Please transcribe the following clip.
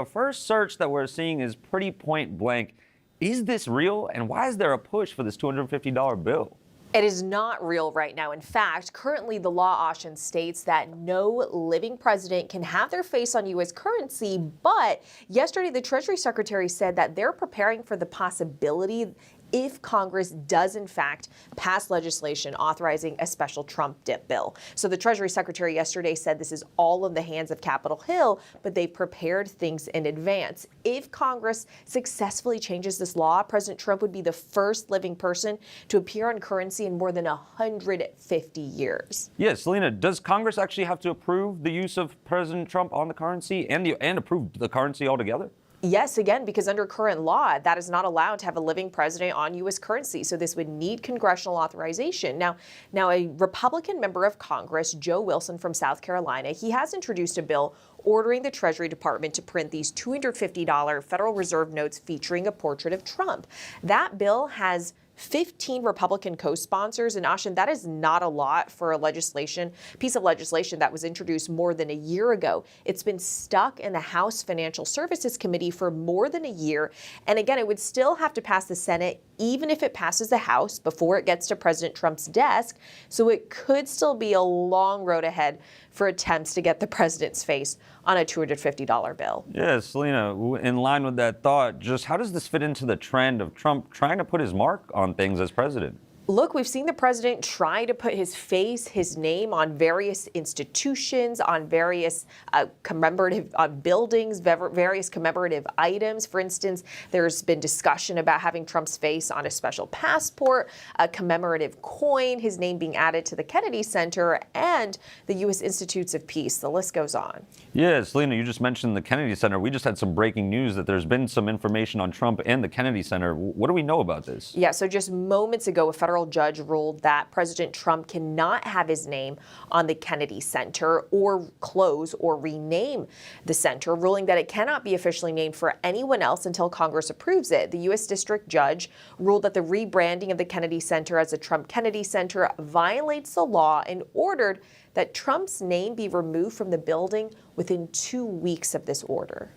The first search that we're seeing is pretty point blank. Is this real? And why is there a push for this $250 bill? It is not real right now. In fact, currently the law, Ashin, states that no living president can have their face on U.S. currency. But yesterday, the Treasury Secretary said that they're preparing for the possibility if Congress does, in fact, pass legislation authorizing a special Trump dip bill. So the Treasury Secretary yesterday said this is all in the hands of Capitol Hill, but they prepared things in advance. If Congress successfully changes this law, President Trump would be the first living person to appear on currency in more than 150 years. Yeah, Selena, does Congress actually have to approve the use of President Trump on the currency and approve the currency altogether? Yes, again, because under current law, that is not allowed to have a living president on U.S. currency. So this would need congressional authorization. Now, a Republican member of Congress, Joe Wilson from South Carolina, he has introduced a bill ordering the Treasury Department to print these $250 Federal Reserve notes featuring a portrait of Trump. That bill has 15 Republican co-sponsors, and Ashin, that is not a lot for a piece of legislation that was introduced more than a year ago. It's been stuck in the House Financial Services Committee for more than a year, and again, it would still have to pass the Senate even if it passes the House before it gets to President Trump's desk, so it could still be a long road ahead for attempts to get the president's face on a $250 bill. Yeah, Selena, in line with that thought, just how does this fit into the trend of Trump trying to put his mark on things as president? Look, we've seen the president try to put his face, his name on various institutions, on various commemorative buildings, various commemorative items. For instance, there's been discussion about having Trump's face on a special passport, a commemorative coin, his name being added to the Kennedy Center, and the U.S. Institutes of Peace. The list goes on. Yeah, Selena, you just mentioned the Kennedy Center. We just had some breaking news that there's been some information on Trump and the Kennedy Center. What do we know about this? Yeah, so just moments ago, a federal judge ruled that President Trump cannot have his name on the Kennedy Center or close or rename the center, ruling that it cannot be officially named for anyone else until Congress approves it. The U.S. District Judge ruled that the rebranding of the Kennedy Center as the Trump Kennedy Center violates the law and ordered that Trump's name be removed from the building within 2 weeks of this order.